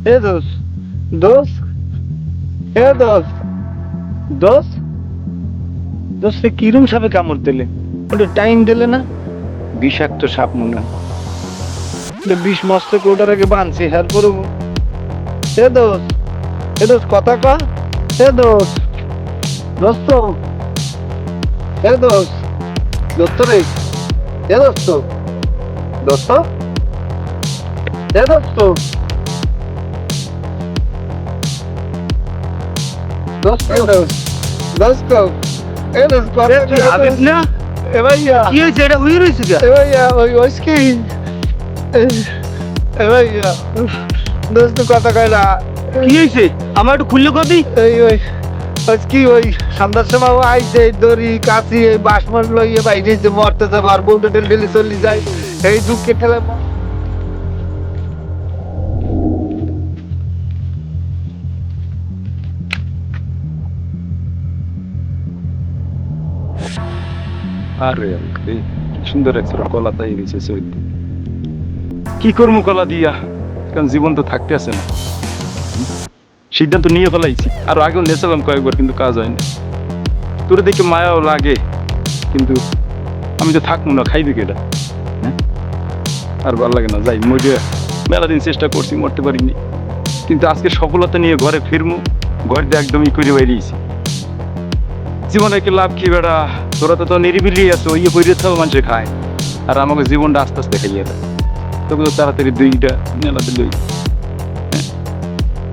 এ দোষ দোষ এ দোষ দোষ দোষে কিরম সাপে কামড় দিলে ওটা টাইম দিলে না বিষাক্ত সাপ মনে হয় বিষ মস্তকে ওটার আগে বানছি হ্যার পড়ব এ দোষ কথা ক এ দোষ দোস্ত এ দোষ দোস্ত রে এ দোস্ত দোস্ত এ দোস্ত দোস্ত দোস্ত এ দোস্ত হাবিব না এ ভাইয়া কি হয়েছে এটা উই রয়েছে এ ভাইয়া ওই ওইসকি এ ভাইয়া দোস্ত কথা কয় না কি হয়েছে আমার একটু খুললে কবি এই ওই আজকে ওই সন্ধ্যার সময় ও আইছে দড়ি কাশি এই বাসমন লইয়ে বাইরে যে মরতেছে আর বউটা ডেলি চলি যায় এই দুঃখে ঠেলে আরে আরে, সুন্দর একটা কলা তাই রয়েছে চৈতি কি করবো কলা দিয়া কারণ জীবন তো থাকতে আছে না সিদ্ধান্ত নিয়ে ফেলাইছি আর আগেও নেছিলাম কয়েকবার কিন্তু কাজ হয়নি তোর দেখে মায়াও লাগে কিন্তু আমি তো থাকবো না খাইবে কেটা হ্যাঁ আর ভালো লাগে না যাই মরিয়া মেলা দিন চেষ্টা করছি মরতে পারিনি কিন্তু আজকে সফলতা নিয়ে ঘরে ফিরমু ঘর দিয়ে একদমই করে বেরিয়েছি জীবনে কি লাভ কি বেড়া তোরা তো নিরিবিলি আছো ইয়ে বইরে থাকো মানুষে খায় আর আমাকে জীবনটা আস্তে আস্তে খাইয়ে দেয় তোকে তো তাড়াতাড়ি দুইটা মেলাতে লই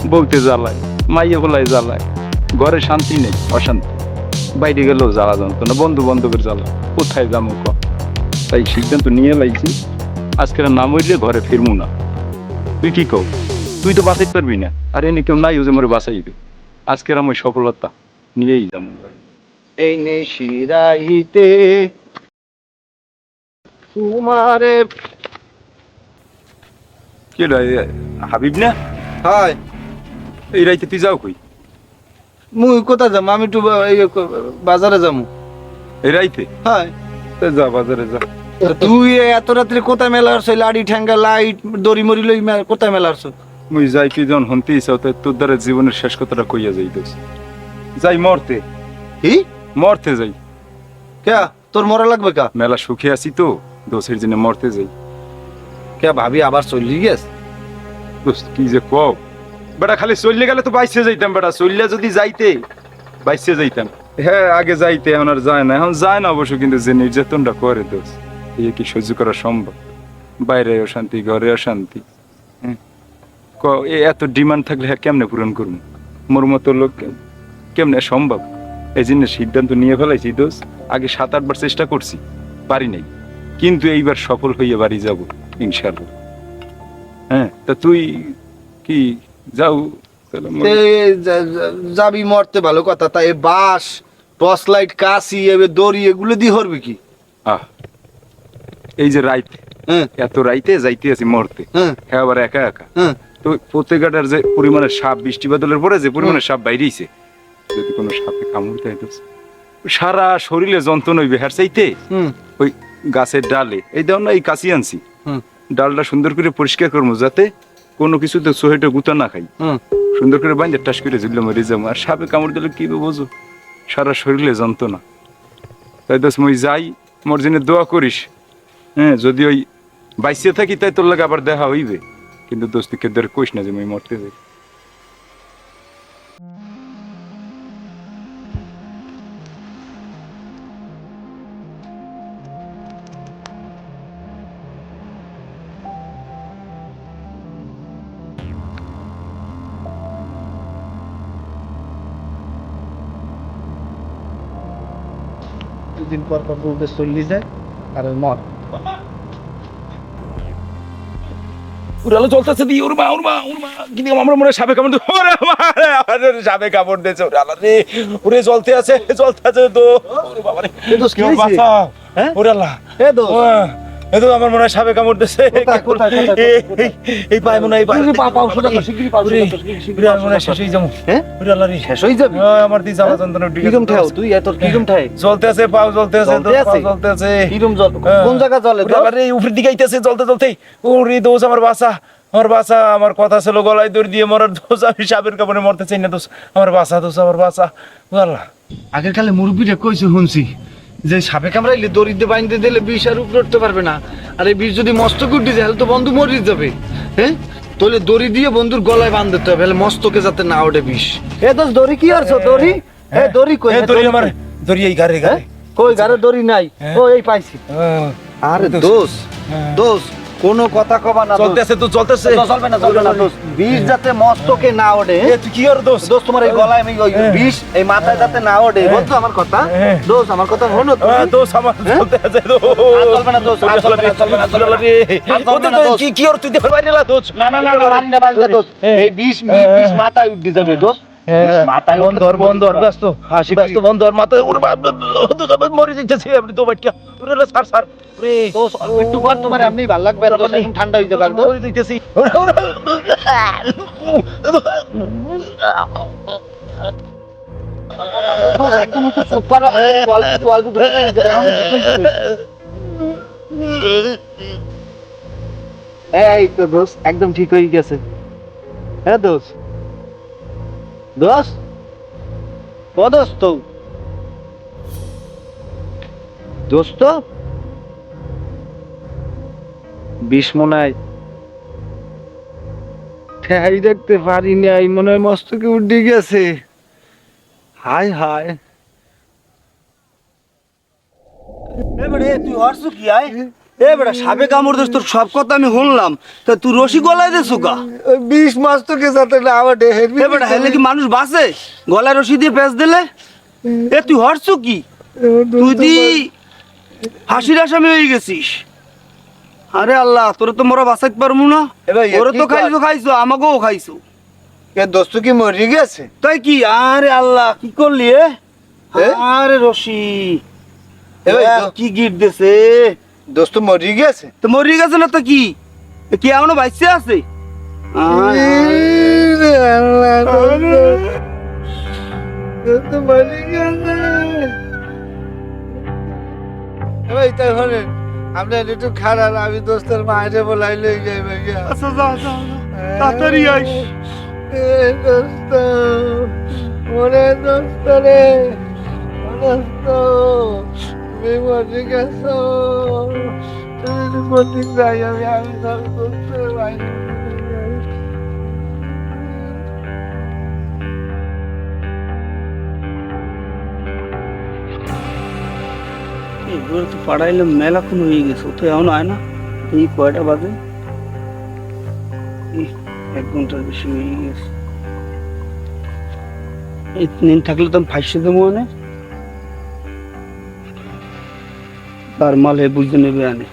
বলতে জ্বালায় মাইয়ে বলাই জ্বালায় ঘরে শান্তি নেই অশান্তি বাইরে গেলেও জ্বালা যন্ত্রণা বন্ধু বান্ধবের জ্বালা কোথায় যাবো ক তাই সিদ্ধান্ত নিয়ে লাইছি আজকের না মরলে ঘরে ফিরমু না তুই কি কও তুই তো বাঁচাইতে পারবি না আর এনে কেউ নাই যে মরে বাঁচাইবে আজকের আমার সফলতা নিয়েই যাবো এই নেই শিরাইতে তোমারে কি রে, হাবিব না হয় এই রাইতে তুই যাও কই মুই কোথায় যাম আমি একটু বাজারে যাবো এই রাইতে হয় যা বাজারে যা তুই এত রাত্রে কোথায় মেলা আসছো লাড়ি ঠ্যাঙ্গা লাইট দড়ি মরি লই কোথায় মেলা আসছো মুই যাই কি যখন হন্তে ইচ্ছা হতে তোর দ্বারা জীবনের শেষ কথাটা কইয়া যাই দোষ যাই মরতে কি মরতে যাই কে তোর মরা লাগবে কা মেলা সুখে আছি তো দোষের জন্য মরতে যাই কে ভাবি আবার চলি গেছ দোস্ত কি যে কও বেটা খালি চললে গেলে তো বাইসে যাইতাম বেটা চললে যদি যাইতে বাইসে যাইতাম হ্যাঁ আগে যাইতে এখন আর যায় না এখন যায় না অবশ্য কিন্তু যে নির্যাতনটা করে দোষ এই কি সহ্য করা সম্ভব বাইরে অশান্তি ঘরে অশান্তি হ্যাঁ এত ডিমান্ড থাকলে হ্যাঁ কেমনে পূরণ করবো মোর মতো লোক কেমনে সম্ভব এই জন্য সিদ্ধান্ত নিয়ে ফেলাইছি দোষ আগে 7-8 বার চেষ্টা করছি পারি নাই কিন্তু এইবার সফল হইয়া বাড়ি যাব ইনশাআল্লাহ হ্যাঁ তা তুই কি যাও যাবি মরতে ভালো কথা তাই বাস টর্চ লাইট কাশি এবার দড়ি এগুলো দিয়ে হরবে কি আহ এই যে রাইতে হ্যাঁ এত রাইতে যাইতে আছি মরতে হ্যাঁ হ্যাঁ আবার একা একা হ্যাঁ তো প্রত্যেকটার যে পরিমাণের সাপ বৃষ্টি বাদলের পরে যে পরিমাণের সাপ বাইরেছে যদি কোনো সাপে কামড় দেয় তো সারা শরীরে যন্ত্রণা হইবে হ্যার চাইতে হুম ওই গাছের ডালে এই দাও না এই কাশি আনছি হুম ডালটা সুন্দর করে পরিষ্কার করবো যাতে কোনো কিছুতে সোহেটা গুতা না খাই হুম সুন্দর করে বাইন্দে টাস করে ঝুললে মরে যাবো আর সাপে কামড় দিলে কি বোঝো সারা শরীরে যন্ত্রণা তাই দোষ মই যাই মোর জন্য দোয়া করিস হ্যাঁ যদি ওই বাইসে থাকি তাই তোর লাগে আবার দেখা হইবে কিন্তু দোস্ত কে ধরে কইস না যে মই মরতে যাই দুদিন পর পর বলতে চল্লি যায় আর মর উড়ালো চলতেছে দি উড়মা কিন্তু আমার মনে সাপে কামড় দিচ্ছে ওরে আমার সাপে কামড় দিয়েছে উড়ালো রে উড়ে চলতে আছে তো ওরে বাবা রে এ দোষ কি হইছে? বাঁচা হ্যাঁ? উড়ালা এ দোষ এই তো আমার মনে হয় সাপে কামড় দিচ্ছে কোথায়? এই পায় মনে হয় পা ওষুধ শিগগিরই পা উড়ে মনে হয় শেষ হয়ে যাবো হ্যাঁ উড়ালা রে শেষ হয়ে যাবে আমার দি জ্বালা যন্ত্রণা কিরম ঠাও তুই এত কিরম ঠাই চলতে আছে পাও চলতে আছে চলতে আছে? চলতে আছে কিরম জল কোন জায়গা জলে তো আরে উপরের দিকে আইতেছে চলতে ওরে দোষ আমার বাসা আমার বাসা, আমার কথা ছিল গলায় দড়ি দিয়ে মরার দোষ, আমি সাপের কামড়ে মরতে চাই না দোষ, আমার বাসা দোষ, আমার বাসা। আল্লাহ, আগের কালে মুরব্বীরা কইছে শুনছি যে সাপে কামড়াইলে দড়িতে বাইন্ধে দিলে বিষ আর উপরে উঠতে পারবে না, আর এই বিষ যদি মস্তকে উঠে যায় তাহলে তো বন্ধু মরে যাবে। হ্যাঁ, তাহলে দড়ি দিয়ে বন্ধুর গলায় বাঁধতে হবে, তাহলে মস্তকে যাতে না ওঠে বিষ। এ দোষ দড়ি কি করছো? দড়ি এ দড়ি কই? দড়ি আমার, দড়ি এই গাড়ি গাড়ি কই গারে দড়ি নাই? ও এই পাইছি। আরে দোষ দোষ কোনো কথা কবা না। চলতেছে তো চলতেছে, চলবে না চলবে না দোষ, বিষ যাতে মস্তকে না ওঠে। তুই কি আর দোষ? দোষ তোমার এই গলায় আমি ওই বিষ এই মাথায় যাতে না ওঠে, বলছো আমার কথা? দোষ আমার কথা হলো তো? দোষ আমার চলতেছে দোষ। আর চলবে না দোষ, আর চলবে না, চলবে না, চলবে না। আর চলবে না দোষ। কি আর তুই দেখে বাইরে দোষ? না না না না না দোষ, এই বিষ বিষ মাথায় উঠে যাবে দোষ। মাথায় বন্ধর বন্ধর ব্যস্ত, হাসি ব্যস্ত বন্ধর মাথায় ওরে মরে যাইতেছে আপনি তো বাটকা ওরে স্যার স্যার ওরে দোষ একটু কর, তোমার এমনি ভালো লাগবে, দোষ এখন ঠান্ডা হয়ে যাবে একদম। মরে যাইতেছি। একদম একটু চুপ করো, অল্প অল্প এই তো দোষ একদম ঠিক হয়ে গেছে। হ্যাঁ দোষ, দোষ ও দোস্ত, দোস্ত বিষ মনে হয় ঠেহাই দেখতে পারি নাই, মনে হয় মস্তকে উঠে গেছে। হায় হায়, তুই হরছু কি আয়? এ বেটা সাপে কামড় দিস, তোর সব কথা আমি শুনলাম, তা তুই রশি গলায় দে সুকা। ওই বিষ মস্তকে যাতে না ওঠে। এ বেটা হেলে কি মানুষ বাঁচে গলায় রশি দিয়ে পেঁচ দিলে? এ তুই হরছু কি? তুই দি হাসির আসামি হয়ে গেছিস। আরে আল্লাহ, তোরে তো মোরা বাঁচাইতে পারবো না। এ ভাই, ওরে তো কি কর? খাইছো আমাকেও খাইছো। এ দোস্ত কি মরে গেছে? তাই কি? আরে আল্লাহ, কি করলি এ? আরে রশি এ ভাই, কি গিট দেছে? দোস্ত মরে গেছে? তো মরি গেছে না তো কি? এ কি এখনো বাইসে আছে? আমরা একটু খারাপ, আমি দোস্তের মায়ের বলাই লই যাই ভাইয়া। আচ্ছা যা যা তাড়াতাড়ি আইস। দোস্ত ওরে দোস্ত রে, দোস্ত তুমি মরে গেছো, তুমি মরে যাই আমি সব দোস্তের মায়ের এগুলো তো পাড়াইলে মেলাক্ষণ হয়ে গেছে, তো এমন হয় না। এই কয়টা বাজে? 1 ঘন্টার বেশি হয়ে গেছে। এই দিন থাকলে তো আমি ফাইসে দেবো মানে, তার মালে বুঝতে নেবে আনে।